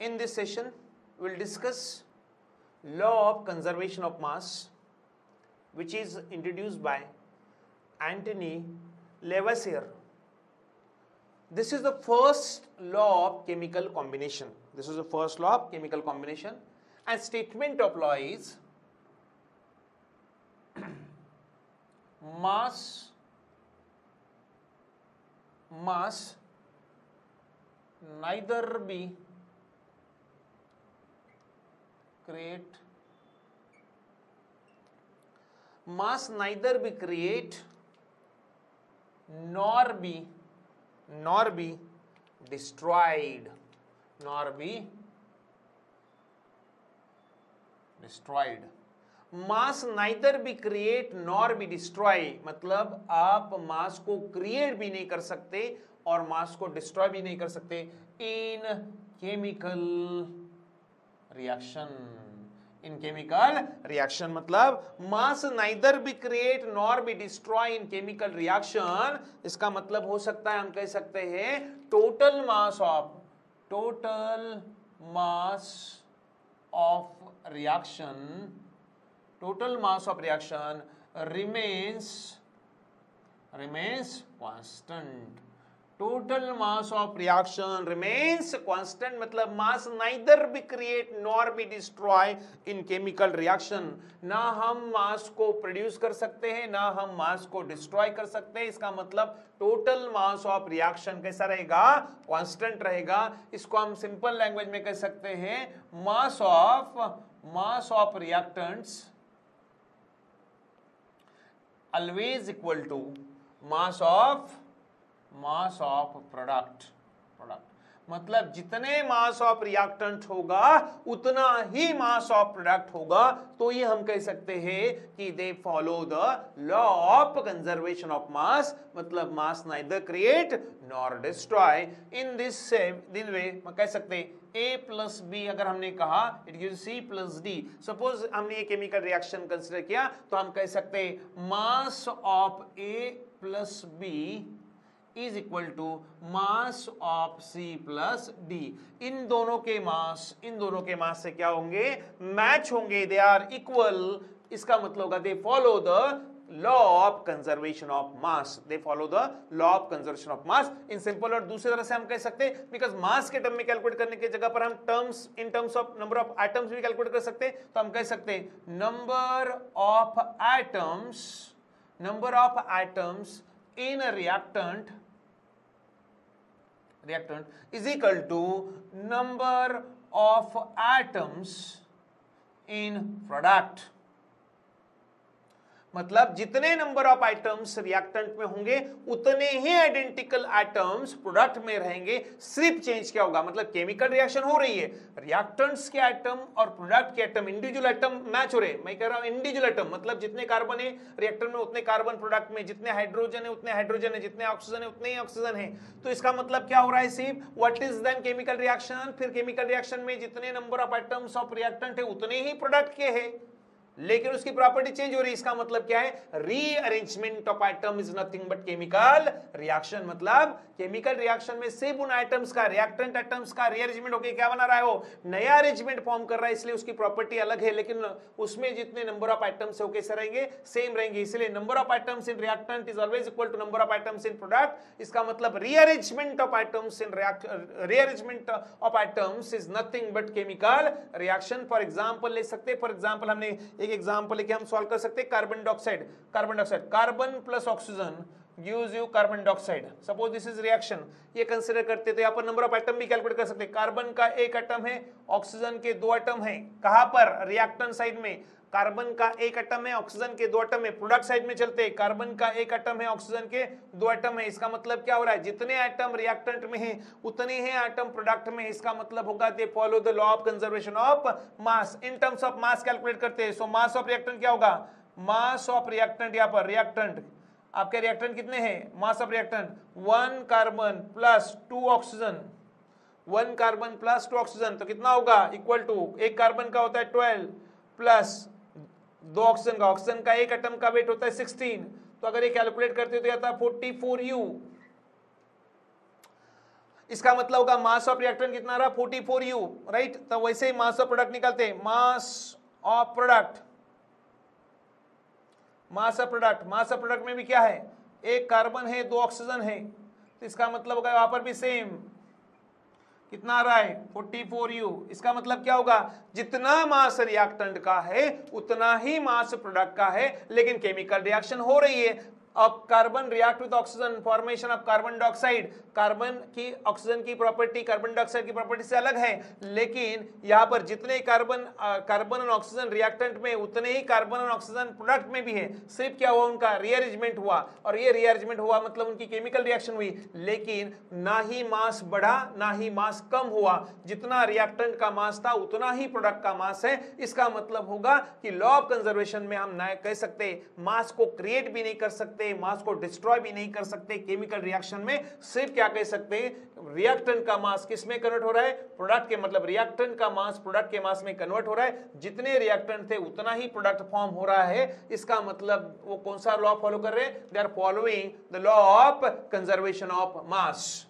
In this session, we will discuss law of conservation of mass, which is introduced by Antony Lavoisier. This is the first law of chemical combination. This is the first law of chemical combination, and statement of law is mass neither be create nor be destroyed. Mass neither be create nor be destroy, मतलब आप मास को create भी नहीं कर सकते और मास को destroy भी नहीं कर सकते इन केमिकल रिएक्शन। मतलब mass neither be create nor be destroy in chemical reaction, इसका मतलब हो सकता है हम कह सकते हैं total mass of reaction remains constant. Total mass of reaction remains constant, मतलब mass neither be create nor be destroy in chemical reaction. ना हम मास को प्रोड्यूस कर सकते हैं ना हम मास को डिस्ट्रॉय कर सकते हैं। इसका मतलब टोटल मास ऑफ रिएक्शन कैसा रहेगा? कांस्टेंट रहेगा। इसको हम सिंपल लैंग्वेज में कह सकते हैं mass of reactants always equal to mass of product। मतलब जितने मास ऑफ रिएक्टेंट होगा उतना ही मास ऑफ प्रोडक्ट होगा, तो ये हम कह सकते हैं कि they follow the law of conservation of mass, मतलब mass neither create nor destroy. In this way हम कह सकते हैं A प्लस बी, अगर हमने कहा it gives C plus D। Suppose हमने ये केमिकल रिएक्शन कंसिडर किया तो हम कह सकते हैं mass of A plus B is equal to mass of C plus D। इन दोनों के मास से क्या होंगे? मैच होंगे, दे आर इक्वल। इसका मतलब होगा दे follow the law of conservation of mass. In simple और दूसरी तरह से हम कह सकते हैं बिकॉज मास के टर्म में कैलकुलेट करने की जगह पर हम in terms of number of atoms भी कैलकुलेट कर सकते हैं। तो हम कह सकते हैं number of atoms in a reactant is equal to number of atoms in product। मतलब जितने नंबर ऑफ आइटम्स रिएक्टेंट में होंगे उतने ही आइडेंटिकल आइटम्स प्रोडक्ट में रहेंगे। सिर्फ चेंज क्या होगा? मतलब केमिकल रिएक्शन हो रही है, रिएक्टेंट्स के आइटम और प्रोडक्ट के आइटम इंडिविजुअल आइटम मैच हो रहे हैं। मैं कह रहा हूं इंडिविजुअल आइटम, मतलब जितने कार्बन है रिएक्टर में उतने कार्बन प्रोडक्ट में, जितने हाइड्रोजन है उतने हाइड्रोजन है, जितने ऑक्सीजन है उतने ही ऑक्सीजन है। तो इसका मतलब क्या हो रहा है? सिर्फ what is then chemical reaction. फिर केमिकल रिएक्शन में जितने number of items of reactant है उतने ही प्रोडक्ट के है, लेकिन उसकी प्रॉपर्टी चेंज हो रही है। इसका मतलब क्या है? Rearrangement of item is nothing but chemical reaction. मतलब केमिकल रिएक्शन में सिर्फ उन आइटम्स का, रिएक्टेंट आइटम्स का रीअरेंजमेंट होकर क्या बना रहा है? वो नया अरेंजमेंट फॉर्म कर रहा है, इसलिए उसकी प्रॉपर्टी अलग है, लेकिन उसमें जितने नंबर ऑफ आइटम्स है वो कैसे रहेंगे? सेम रहेंगे। इसलिए number of items in reactant is always equal to number of items in product. इसका मतलब rearrangement of items is nothing but chemical reaction. For example ले सकते हैं, फॉर एग्जांपल हमने एक एग्जांपल लेके हम सॉल्व कर सकते हैं carbon dioxide. Carbon plus oxygen gives you carbon dioxide. Suppose this is reaction, ये कंसीडर करते तो यहाँ पर नंबर ऑफ एटम भी कैलकुलेट कर सकते हैं। कार्बन का एक एटम है, ऑक्सीजन के 2 एटम है। कहां पर? रिएक्टेंट साइड में। कार्बन का एक एटम है, ऑक्सीजन के 2 एटम है। प्रोडक्ट साइड में चलते हैं, कार्बन का एक एटम है, ऑक्सीजन के 2 एटम है। इसका मतलब क्या हो रहा है? जितने एटम रिएक्टेंट में है उतने ही एटम प्रोडक्ट में। इसका मतलब होगा दे follow the law of conservation of mass. In terms of mass calculate करते हैं। सो मास ऑफ रिएक्टेंट क्या होगा? मास ऑफ रिएक्टेंट, यहाँ पर रिएक्टेंट आपके रिएक्टेंट कितने हैं? Mass of reactant 1 carbon plus 2 oxygen, 1 carbon plus 2 oxygen, तो कितना होगा? इक्वल टू एक कार्बन का होता है 12 प्लस 2 ऑक्सीजन का एक एटम का वेट होता है 16। तो अगर ये कैलकुलेट करते तो आता है 44U। इसका मतलब होगा मास ऑफ रिएक्टेंट कितना रहा 44U, राइट। तो वैसे ही मास ऑफ प्रोडक्ट निकालते हैं, mass of product, mass of product, mass of product में भी क्या है, एक कार्बन है, दो ऑक्सीजन है, तो इसका मतलब होगा वहां पर भी सेम कितना आ रहा है 44U। इसका मतलब क्या होगा, जितना मास रिएक्टेंट का है उतना ही मास प्रोडक्ट का है, लेकिन केमिकल रिएक्शन हो रही है। अब carbon react with oxygen, formation of carbon dioxide, carbon की ऑक्सीजन की प्रॉपर्टी कार्बन डाइऑक्साइड की प्रॉपर्टी से अलग है, लेकिन यहां पर जितने कार्बन और ऑक्सीजन रिएक्टेंट में उतने ही कार्बन और ऑक्सीजन प्रोडक्ट में भी है। सिर्फ क्या हुआ, उनका रीअरेंजमेंट हुआ, और ये रीअरेंजमेंट हुआ मतलब उनकी केमिकल रिएक्शन हुई, लेकिन ना ही मास बढ़ा ना ही मास कम हुआ। जितना रिएक्टेंट का मास था उतना ही प्रोडक्ट का मास है। इसका मतलब होगा कि लॉ ऑफ कंजर्वेशन में हम ना कह सकते मास को क्रिएट भी नहीं कर सकते, मास को डिस्ट्रॉय भी नहीं कर सकते केमिकल रिएक्शन में। सिर्फ क्या कह सकते हैं, रिएक्टेंट का मास किस में कन्वर्ट हो रहा है, प्रोडक्ट के, मतलब रिएक्टेंट का मास प्रोडक्ट के मास में कन्वर्ट हो रहा है। जितने रिएक्टेंट थे उतना ही प्रोडक्ट फॉर्म हो रहा है। इसका मतलब वो कौन सा लॉ फॉलो कर रहे हैं, they are following the law of conservation of mass.